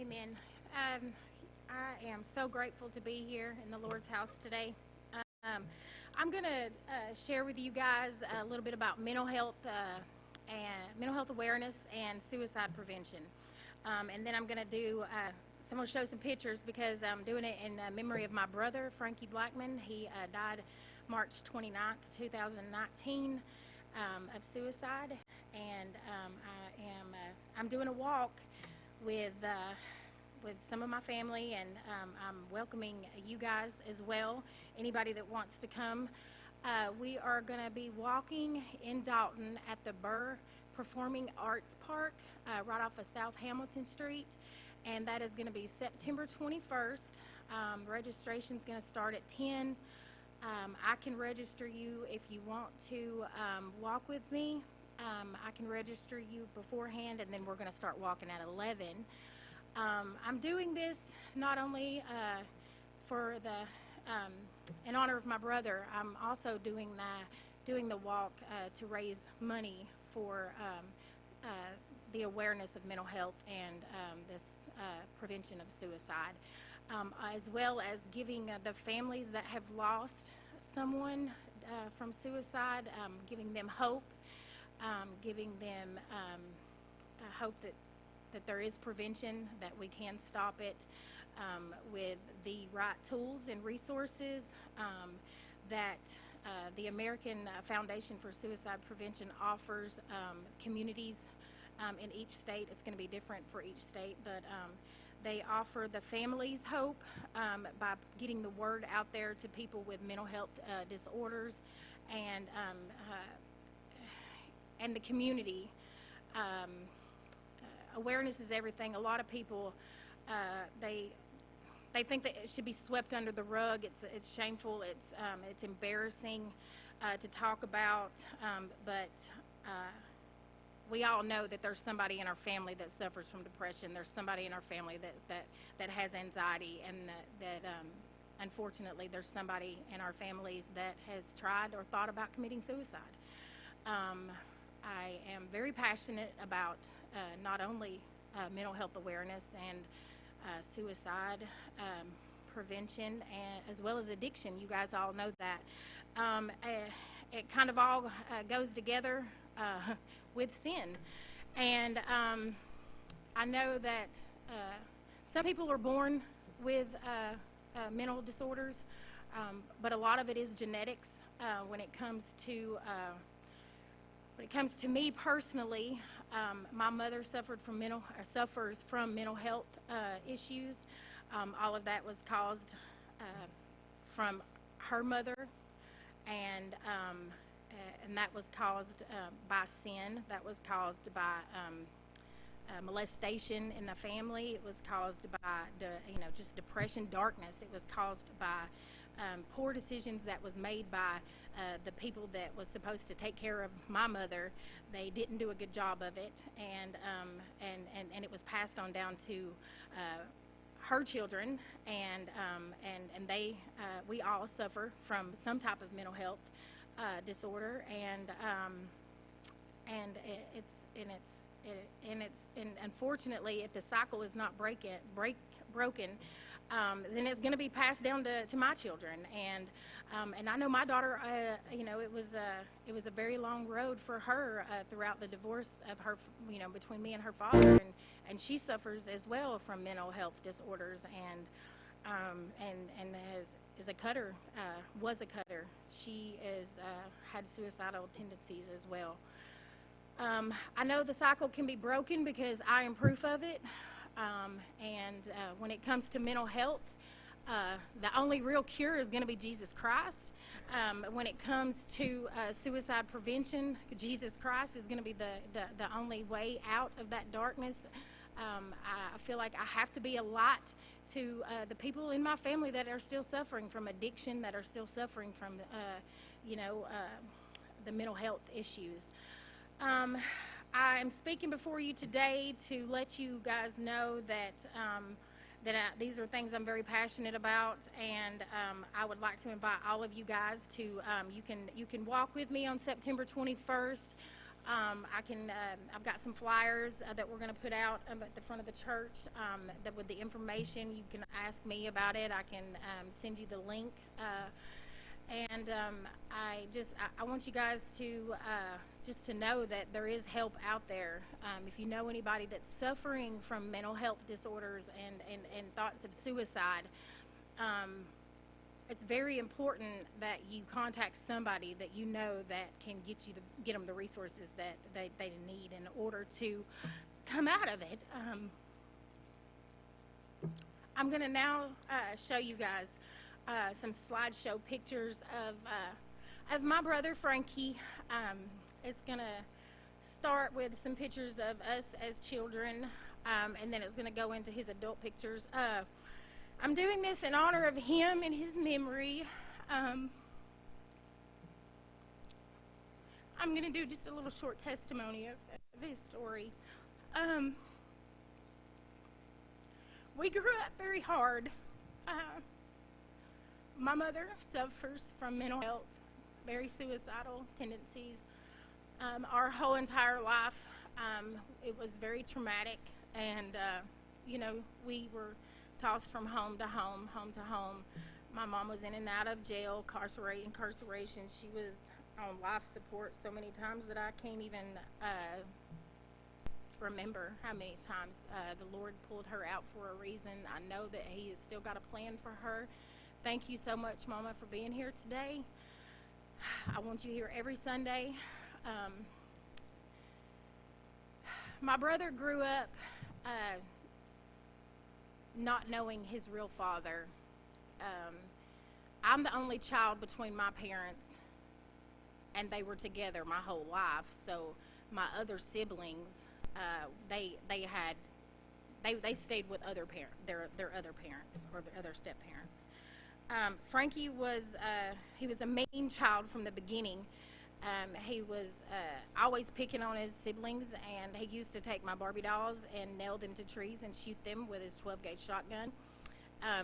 Amen. Um, I am so grateful to be here in the Lord's house today. Um, I'm going to share with you guys a little bit about mental health awareness and suicide prevention. And then I'm going to so I'm going to show some pictures because I'm doing it in memory of my brother, Frankie Blackman. He died March 29th, 2019 of suicide. And I'm doing a walk with some of my family, and I'm welcoming you guys as well, anybody that wants to come. We are going to be walking in Dalton at the Burr Performing Arts Park right off of South Hamilton Street, and that is going to be September 21st. Registration is going to start at 10. I can register you if you want to walk with me. I can register you beforehand, and then we're going to start walking at 11. I'm doing this not only in honor of my brother. I'm also doing the walk to raise money for the awareness of mental health and this prevention of suicide, as well as giving the families that have lost someone from suicide, giving them hope, giving them hope that there is prevention, that we can stop it with the right tools and resources that the American Foundation for Suicide Prevention offers communities in each state. It's going to be different for each state, but they offer the families hope by getting the word out there to people with mental health disorders, and the community. Awareness is everything. A lot of people they think that it should be swept under the rug. It's shameful. It's embarrassing to talk about, but we all know that there's somebody in our family that suffers from depression. There's somebody in our family that has anxiety, and that unfortunately there's somebody in our families that has tried or thought about committing suicide. I am very passionate about not only mental health awareness and suicide prevention, as well as addiction. You guys all know that. It kind of all goes together with sin. And I know that some people are born with mental disorders, but a lot of it is genetics. When it comes to me personally, my mother suffers from mental health issues. All of that was caused from her mother, and that was caused by sin. That was caused by molestation in the family. It was caused by just depression, darkness. It was caused by poor decisions that was made by the people that was supposed to take care of my mother. They didn't do a good job of it, and it was passed on down to her children, and we all suffer from some type of mental health disorder, and unfortunately, if the cycle is not broken, then it's going to be passed down to my children. And I know my daughter, it was a very long road for her throughout the divorce of her, between me and her father, and she suffers as well from mental health disorders, and is a cutter, was a cutter. She had suicidal tendencies as well. I know the cycle can be broken because I am proof of it. When it comes to mental health, the only real cure is going to be Jesus Christ. When it comes to suicide prevention, Jesus Christ is going to be the only way out of that darkness. I feel like I have to be a light to the people in my family that are still suffering from addiction, that are still suffering from the mental health issues. I'm speaking before you today to let you guys know that these are things I'm very passionate about, and I would like to invite all of you guys to you can walk with me on September 21st. I've got some flyers that we're going to put out at the front of the church that with the information. You can ask me about it. I can send you the link. I want you guys to just to know that there is help out there. If you know anybody that's suffering from mental health disorders and thoughts of suicide, it's very important that you contact somebody that you know that can get them the resources that they need in order to come out of it. I'm going to now show you guys some slideshow pictures of my brother Frankie. It's going to start with some pictures of us as children, and then it's going to go into his adult pictures. I'm doing this in honor of him and his memory. I'm going to do just a little short testimony of his story. We grew up very hard. My mother suffers from mental health, very suicidal tendencies. Our whole entire life, it was very traumatic, and we were tossed from home to home, home to home. My mom was in and out of jail, incarceration. She was on life support so many times that I can't even remember how many times. The Lord pulled her out for a reason. I know that He has still got a plan for her. Thank you so much, Mama, for being here today. I want you here every Sunday. My brother grew up not knowing his real father. I'm the only child between my parents, and they were together my whole life. So my other siblings, they stayed with their other parents or their other step parents. Frankie was he was a mean child from the beginning. He was always picking on his siblings, and he used to take my Barbie dolls and nail them to trees and shoot them with his 12-gauge shotgun.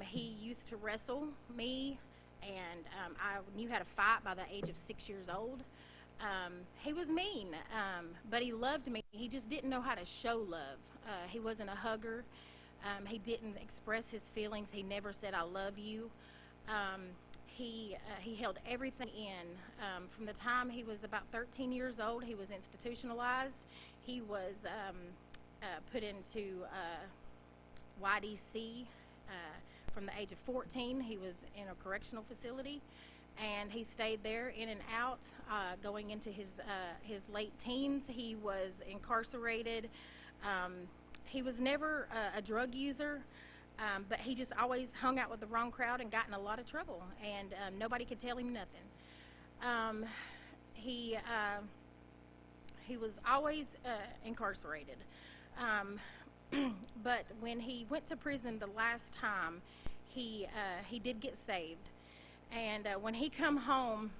He used to wrestle me, and I knew how to fight by the age of 6 years old. He was mean, but he loved me. He just didn't know how to show love. He wasn't a hugger. He didn't express his feelings. He never said, "I love you." He held everything in. From the time he was about 13 years old, he was institutionalized. He was put into YDC. From the age of 14, he was in a correctional facility, and he stayed there in and out. Going into his late teens, he was incarcerated. He was never a drug user. But he just always hung out with the wrong crowd and got in a lot of trouble, and nobody could tell him nothing. He was always incarcerated. But when he went to prison the last time, he did get saved. And when he come home,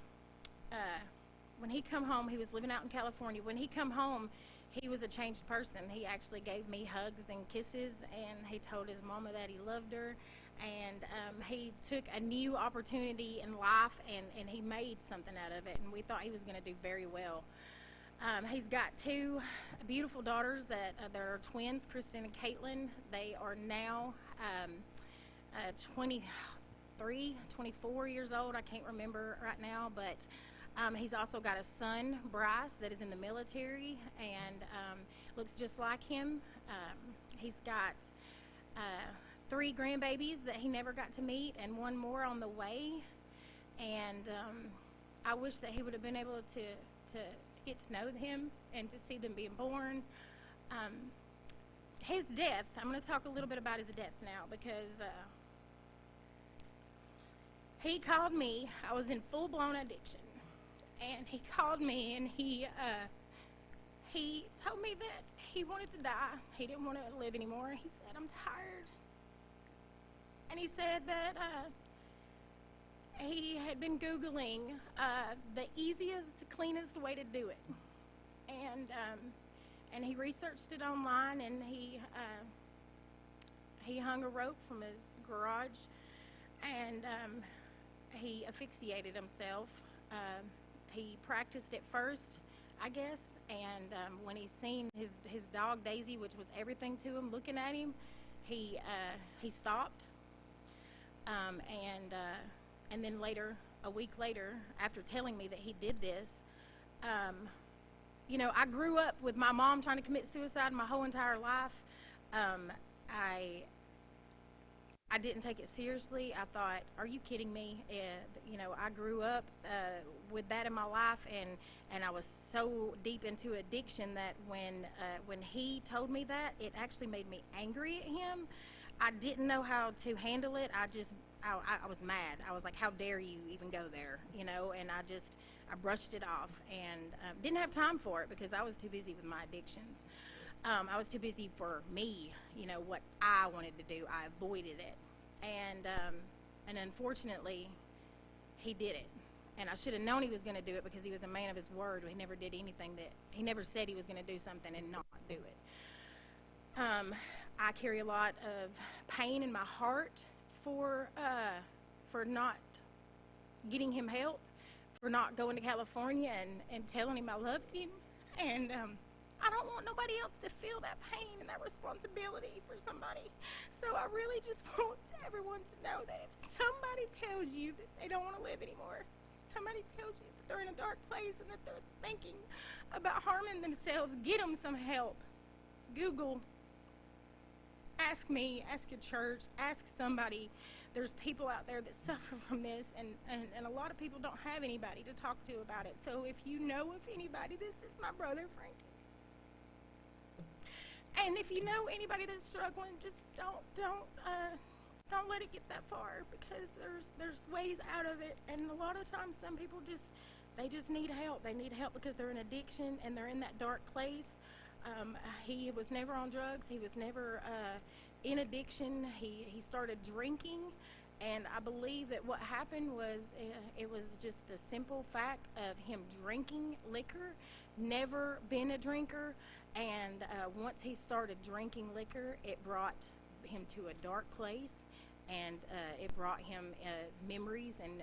he was living out in California. When he come home, he was a changed person. He actually gave me hugs and kisses, and he told his mama that he loved her, and he took a new opportunity in life, and he made something out of it, and we thought he was going to do very well. He's got two beautiful daughters that are twins, Kristen and Caitlin. They are now 23, 24 years old. I can't remember right now, but he's also got a son, Bryce, that is in the military and looks just like him. He's got 3 grandbabies that he never got to meet and 1 more on the way. And I wish that he would have been able to get to know him and to see them being born. His death, I'm going to talk a little bit about his death now, because he called me. I was in full-blown addiction. And he called me, and he told me that he wanted to die. He didn't want to live anymore. He said, "I'm tired." And he said that he had been Googling the easiest, cleanest way to do it. And he researched it online, and he hung a rope from his garage, and he asphyxiated himself. He practiced it first, I guess, And when he seen his dog Daisy, which was everything to him, looking at him, he stopped. And then later, a week later, after telling me that he did this, um, I grew up with my mom trying to commit suicide my whole entire life. Um, I I didn't take it seriously. I thought, "Are you kidding me?" I grew up with that in my life, and I was so deep into addiction that when he told me that, it actually made me angry at him. I didn't know how to handle it. I was mad. I was like, "How dare you even go there?" And I brushed it off and didn't have time for it because I was too busy with my addictions. I was too busy for me, what I wanted to do. I avoided it, and unfortunately, he did it. And I should have known he was going to do it because he was a man of his word. He never did anything that he never said he was going to do something and not do it. I carry a lot of pain in my heart for not getting him help, for not going to California and telling him I loved him, and I don't want nobody else to feel that pain and that responsibility for somebody. So I really just want everyone to know that if somebody tells you that they don't want to live anymore, somebody tells you that they're in a dark place and that they're thinking about harming themselves, get them some help. Google, ask me, ask your church, ask somebody. There's people out there that suffer from this, and a lot of people don't have anybody to talk to about it. So if you know of anybody, this is my brother, Frankie. And if you know anybody that's struggling, just don't let it get that far, because there's ways out of it. And a lot of times, some people they just need help. They need help because they're in addiction and they're in that dark place. He was never on drugs. He was never in addiction. He started drinking, and I believe that what happened was it was just the simple fact of him drinking liquor, never been a drinker, and once he started drinking liquor, it brought him to a dark place, and it brought him memories and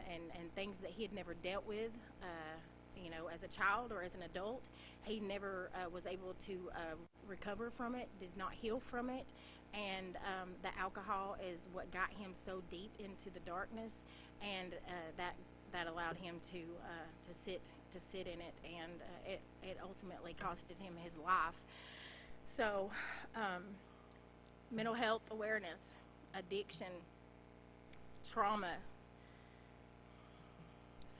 things that he had never dealt with, as a child or as an adult. He never was able to recover from it, did not heal from it, and the alcohol is what got him so deep into the darkness, and that allowed him to sit in it, and it ultimately costed him his life. So, mental health awareness, addiction, trauma,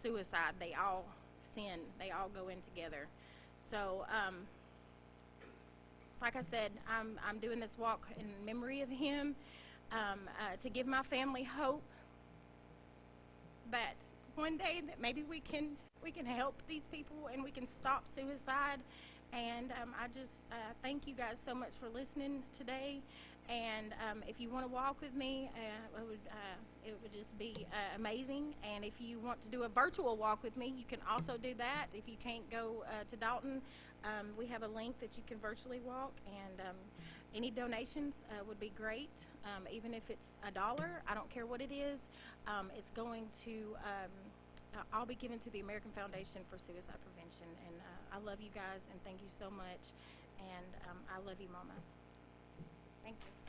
suicide, they all sin. They all go in together. So, like I said, I'm doing this walk in memory of him, to give my family hope that one day that maybe we can help these people and we can stop suicide. And I just thank you guys so much for listening today. And if you want to walk with me, it would just be amazing. And if you want to do a virtual walk with me, you can also do that. If you can't go to Dalton, we have a link that you can virtually walk. And any donations would be great. Even if it's $1, I don't care what it is. It's going to I'll be given to the American Foundation for Suicide Prevention. And I love you guys, and thank you so much. And I love you, Mama. Thank you.